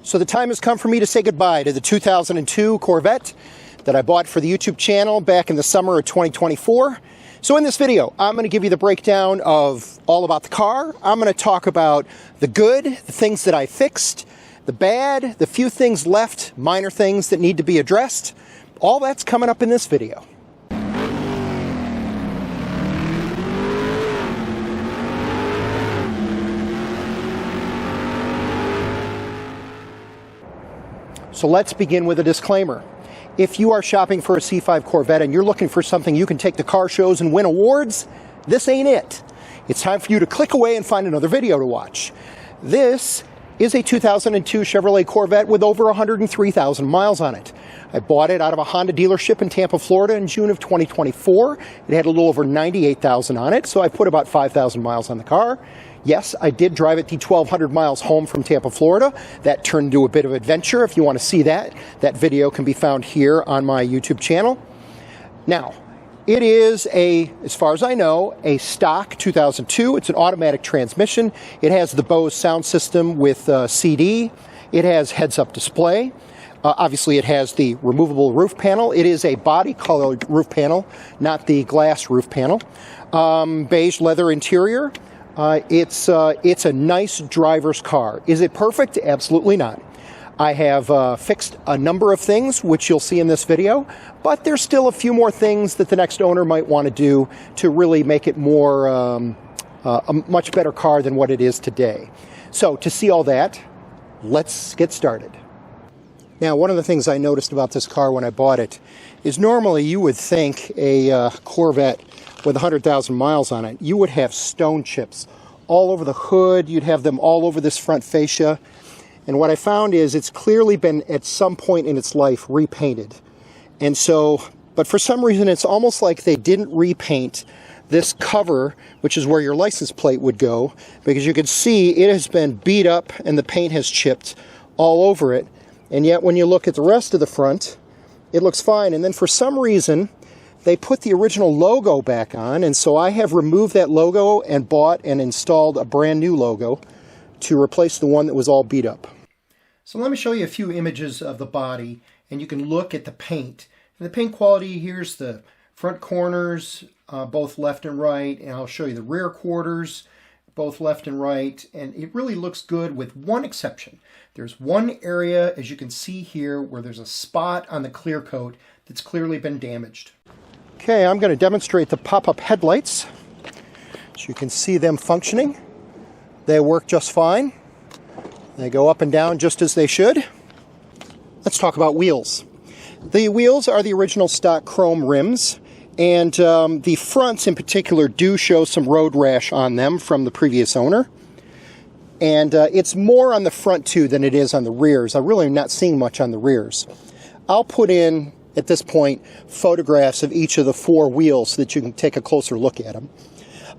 So the time has come for me to say goodbye to the 2002 Corvette that I bought for the YouTube channel back in the summer of 2024. So in this video, I'm going to give you the breakdown of all about the car. I'm going to talk about the good, the things that I fixed, the bad, the few things left, minor things that need to be addressed. All that's coming up in this video. So let's begin with a disclaimer. If you are shopping for a C5 Corvette and you're looking for something you can take to car shows and win awards, this ain't it. It's time for you to click away and find another video to watch. This is a 2002 Chevrolet Corvette with over 103,000 miles on it. I bought it out of a Honda dealership in Tampa, Florida in June of 2024. It had a little over 98,000 on it, so I put about 5,000 miles on the car. Yes, I did drive it the 1,200 miles home from Tampa, Florida. That turned into a bit of adventure. If you want to see that, that video can be found here on my YouTube channel. Now, it is as far as I know, a stock 2002. It's an automatic transmission. It has the Bose sound system with CD. It has heads-up display. Obviously, it has the removable roof panel. It is a body-colored roof panel, not the glass roof panel. Beige leather interior. It's a nice driver's car. Is it perfect? Absolutely not. I have fixed a number of things, which you'll see in this video, but there's still a few more things that the next owner might want to do to really make it more a much better car than what it is today. So to see all that, let's get started. Now, one of the things I noticed about this car when I bought it is normally you would think a Corvette with 100,000 miles on it, you would have stone chips all over the hood. You'd have them all over this front fascia. And what I found is it's clearly been at some point in its life repainted. And so, but for some reason, it's almost like they didn't repaint this cover, which is where your license plate would go, because you can see it has been beat up and the paint has chipped all over it. And yet when you look at the rest of the front, it looks fine. And then for some reason, they put the original logo back on, and so I have removed that logo and bought and installed a brand new logo to replace the one that was all beat up. So let me show you a few images of the body, and you can look at the paint. And the paint quality, here's the front corners, both left and right, and I'll show you the rear quarters, both left and right, and it really looks good with one exception. There's one area, as you can see here, where there's a spot on the clear coat that's clearly been damaged. Okay, I'm going to demonstrate the pop-up headlights. So you can see them functioning. They work just fine. They go up and down just as they should. Let's talk about wheels. The wheels are the original stock chrome rims, and the fronts in particular do show some road rash on them from the previous owner. And it's more on the front too than it is on the rears. I'm really not seeing much on the rears. I'll put in, at this point, photographs of each of the four wheels so that you can take a closer look at them.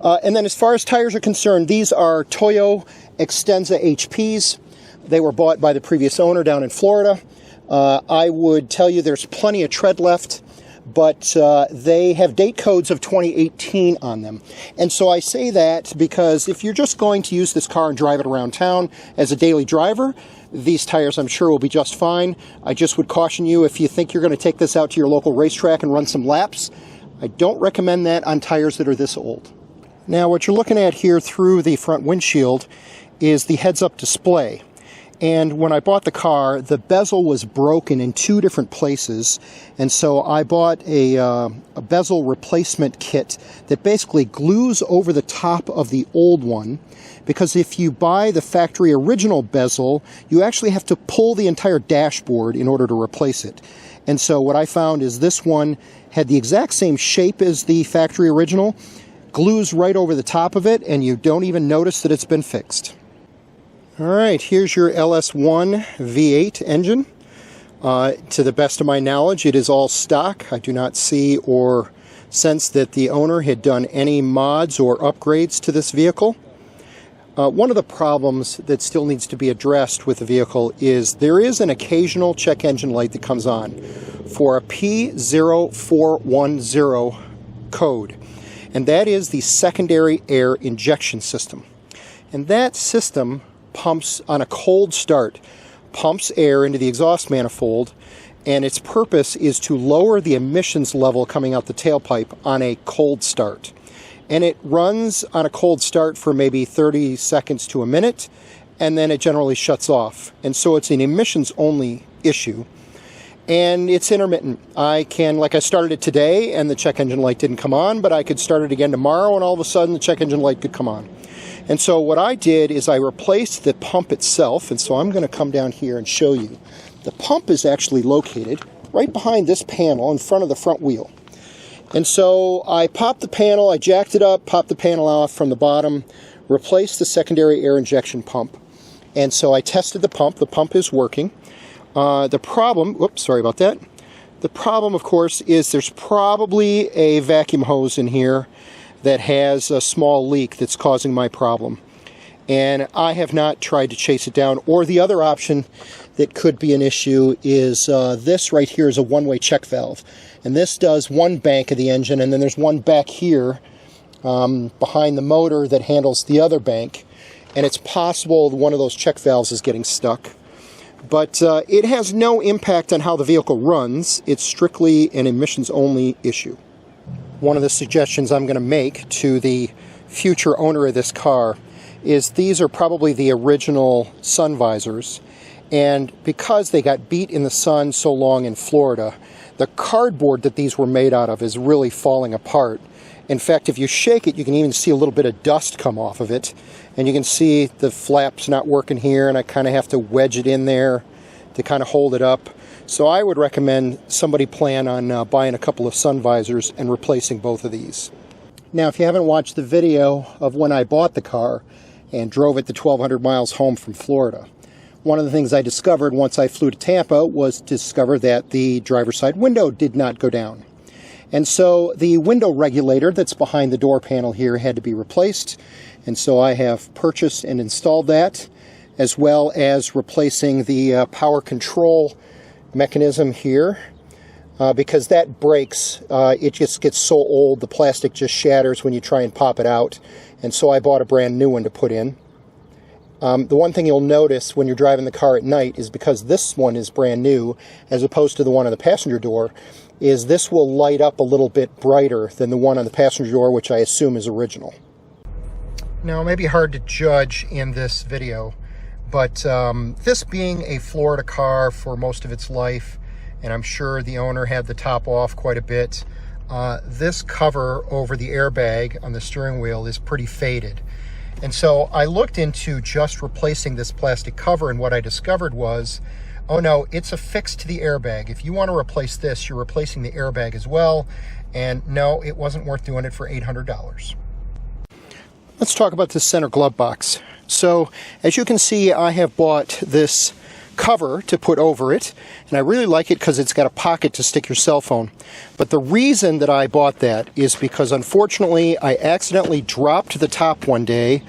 And then as far as tires are concerned, these are Toyo Extensa HPs. They were bought by the previous owner down in Florida. I would tell you there's plenty of tread left, but they have date codes of 2018 on them. And so I say that because if you're just going to use this car and drive it around town as a daily driver, these tires, I'm sure, will be just fine. I just would caution you, if you think you're going to take this out to your local racetrack and run some laps, I don't recommend that on tires that are this old. Now, what you're looking at here through the front windshield is the heads-up display. And when I bought the car, the bezel was broken in two different places. And so I bought a bezel replacement kit that basically glues over the top of the old one. Because if you buy the factory original bezel, you actually have to pull the entire dashboard in order to replace it. And so what I found is this one had the exact same shape as the factory original, glues right over the top of it, and you don't even notice that it's been fixed. All right, here's your LS1 V8 engine. To the best of my knowledge, it is all stock. I do not see or sense that the owner had done any mods or upgrades to this vehicle. One of the problems that still needs to be addressed with the vehicle is there is an occasional check engine light that comes on for a P0410 code, and that is the secondary air injection system. And that system pumps on a cold start, pumps air into the exhaust manifold, and its purpose is to lower the emissions level coming out the tailpipe on a cold start. And it runs on a cold start for maybe 30 seconds to a minute, and then it generally shuts off. And so it's an emissions only issue. And it's intermittent. I started it today and the check engine light didn't come on, but I could start it again tomorrow and all of a sudden the check engine light could come on. And so what I did is I replaced the pump itself, and so I'm going to come down here and show you. The pump is actually located right behind this panel in front of the front wheel. And so I popped the panel, I jacked it up, popped the panel off from the bottom, replaced the secondary air injection pump. And so I tested the pump. The pump is working. The problem, sorry about that. The problem, of course, is there's probably a vacuum hose in here that has a small leak that's causing my problem. And I have not tried to chase it down. Or the other option that could be an issue is this right here is a one-way check valve. And this does one bank of the engine, and then there's one back here behind the motor that handles the other bank. And it's possible one of those check valves is getting stuck. But it has no impact on how the vehicle runs. It's strictly an emissions-only issue. One of the suggestions I'm going to make to the future owner of this car is these are probably the original sun visors. And because they got beat in the sun so long in Florida, the cardboard that these were made out of is really falling apart. In fact, if you shake it, you can even see a little bit of dust come off of it. And you can see the flaps not working here, and I kind of have to wedge it in there to kind of hold it up. So I would recommend somebody plan on buying a couple of sun visors and replacing both of these. Now, if you haven't watched the video of when I bought the car and drove it the 1,200 miles home from Florida, one of the things I discovered once I flew to Tampa was to discover that the driver's side window did not go down. And so the window regulator that's behind the door panel here had to be replaced. And so I have purchased and installed that, as well as replacing the power control mechanism here. Because that breaks, it just gets so old, the plastic just shatters when you try and pop it out. And so I bought a brand new one to put in. The one thing you'll notice when you're driving the car at night is because this one is brand new, as opposed to the one on the passenger door, is this will light up a little bit brighter than the one on the passenger door, which I assume is original. Now, it may be hard to judge in this video, but this being a Florida car for most of its life, and I'm sure the owner had the top off quite a bit, this cover over the airbag on the steering wheel is pretty faded. And so I looked into just replacing this plastic cover, and what I discovered was, oh no, it's affixed to the airbag. If you want to replace this, you're replacing the airbag as well. And no, it wasn't worth doing it for $800. Let's talk about this center glove box. So as you can see, I have bought this cover to put over it, and I really like it because it's got a pocket to stick your cell phone. But the reason that I bought that is because unfortunately I accidentally dropped the top one day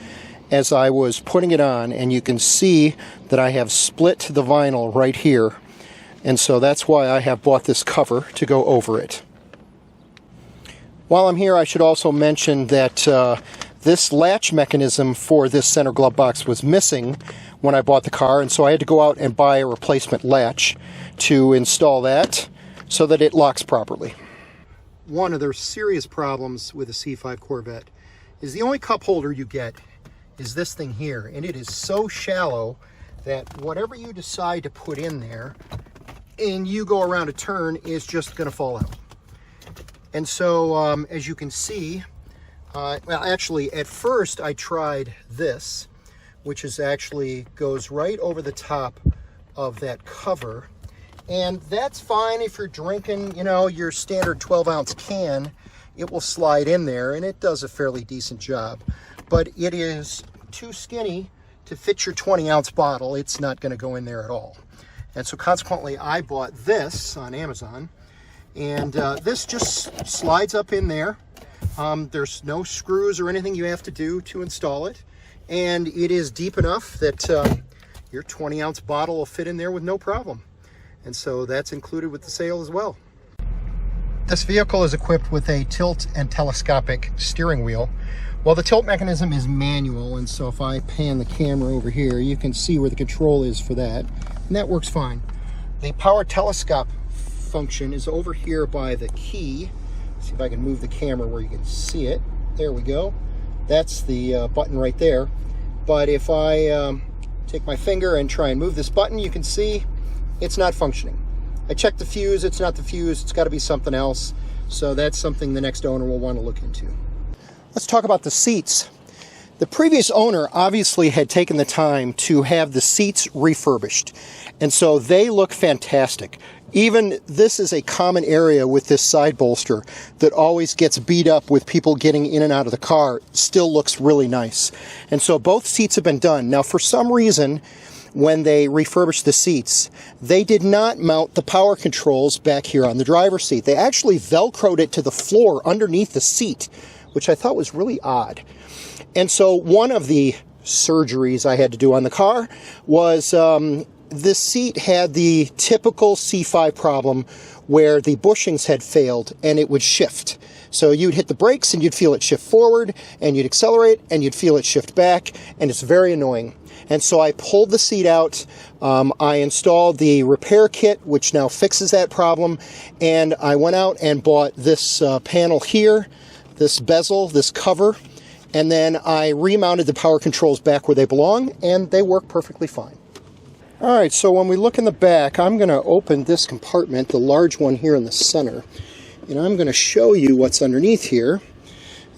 as I was putting it on, and you can see that I have split the vinyl right here, and so that's why I have bought this cover to go over it. While I'm here, I should also mention that this latch mechanism for this center glove box was missing when I bought the car, and so I had to go out and buy a replacement latch to install that so that it locks properly. One of the serious problems with a C5 Corvette is the only cup holder you get is this thing here, and it is so shallow that whatever you decide to put in there and you go around a turn is just going to fall out. And so as you can see, well, actually at first I tried this, which is actually goes right over the top of that cover, and that's fine if you're drinking, you know, your standard 12-ounce can. It will slide in there, and it does a fairly decent job. But it is too skinny to fit your 20-ounce bottle. It's not going to go in there at all. And so consequently, I bought this on Amazon, and this just slides up in there. There's no screws or anything you have to do to install it, and it is deep enough that your 20-ounce bottle will fit in there with no problem. And so that's included with the sale as well. This vehicle is equipped with a tilt and telescopic steering wheel. Well, the tilt mechanism is manual, and so if I pan the camera over here, you can see where the control is for that. and that works fine. The power telescope function is over here by the key. See if I can move the camera where you can see it. There we go. That's the button right there. But if I take my finger and try and move this button, you can see it's not functioning. I checked the fuse, it's not the fuse, it's got to be something else. So that's something the next owner will want to look into. Let's talk about the seats. The previous owner obviously had taken the time to have the seats refurbished, and so they look fantastic. Even this is a common area with this side bolster that always gets beat up with people getting in and out of the car. Still looks really nice. And so both seats have been done. Now, for some reason, when they refurbished the seats, they did not mount the power controls back here on the driver's seat. They actually Velcroed it to the floor underneath the seat, which I thought was really odd. And so one of the surgeries I had to do on the car was this seat had the typical C5 problem where the bushings had failed and it would shift. So you'd hit the brakes and you'd feel it shift forward, and you'd accelerate and you'd feel it shift back, and it's very annoying. And so I pulled the seat out, I installed the repair kit, which now fixes that problem, and I went out and bought this panel here, this bezel, this cover, and then I remounted the power controls back where they belong, and they work perfectly fine. All right, so when we look in the back, I'm going to open this compartment, the large one here in the center, and I'm going to show you what's underneath here.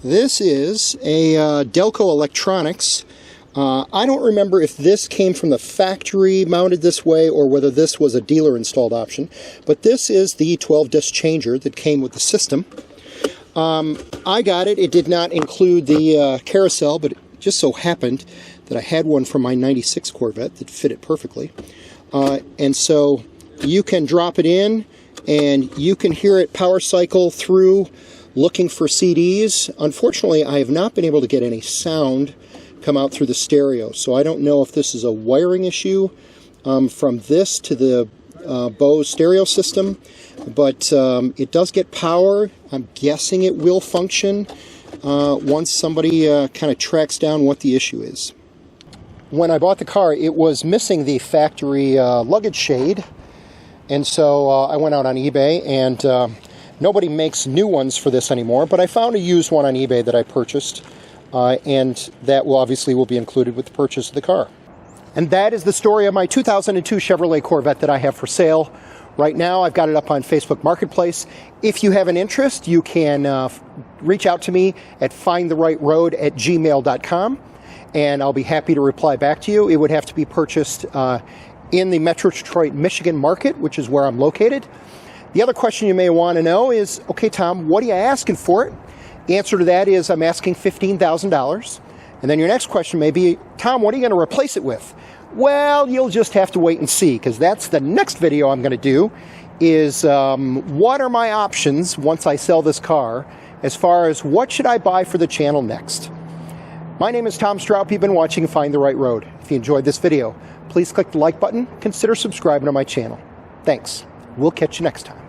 This is a Delco Electronics. I don't remember if this came from the factory mounted this way or whether this was a dealer installed option, but this is the 12-disc changer that came with the system. I got it. It did not include the carousel, but it just so happened that I had one from my 96 Corvette that fit it perfectly. And so you can drop it in and you can hear it power cycle through looking for CDs. Unfortunately, I have not been able to get any sound come out through the stereo, so I don't know if this is a wiring issue from this to the Bose stereo system, but it does get power. I'm guessing it will function once somebody kind of tracks down what the issue is. When I bought the car, it was missing the factory luggage shade, and so I went out on eBay, and nobody makes new ones for this anymore, but I found a used one on eBay that I purchased, and that will be included with the purchase of the car. And that is the story of my 2002 Chevrolet Corvette that I have for sale. Right now, I've got it up on Facebook Marketplace. If you have an interest, you can reach out to me at findtherightroad@gmail.com, and I'll be happy to reply back to you. It would have to be purchased in the Metro Detroit, Michigan market, which is where I'm located. The other question you may want to know is, okay, Tom, what are you asking for it? The answer to that is I'm asking $15,000. And then your next question may be, Tom, what are you going to replace it with? Well, you'll just have to wait and see, because that's the next video I'm going to do, is what are my options once I sell this car as far as what should I buy for the channel next. My name is Tom Stroup. You've been watching Find the Right Road. If you enjoyed this video, please click the like button. Consider subscribing to my channel. Thanks. We'll catch you next time.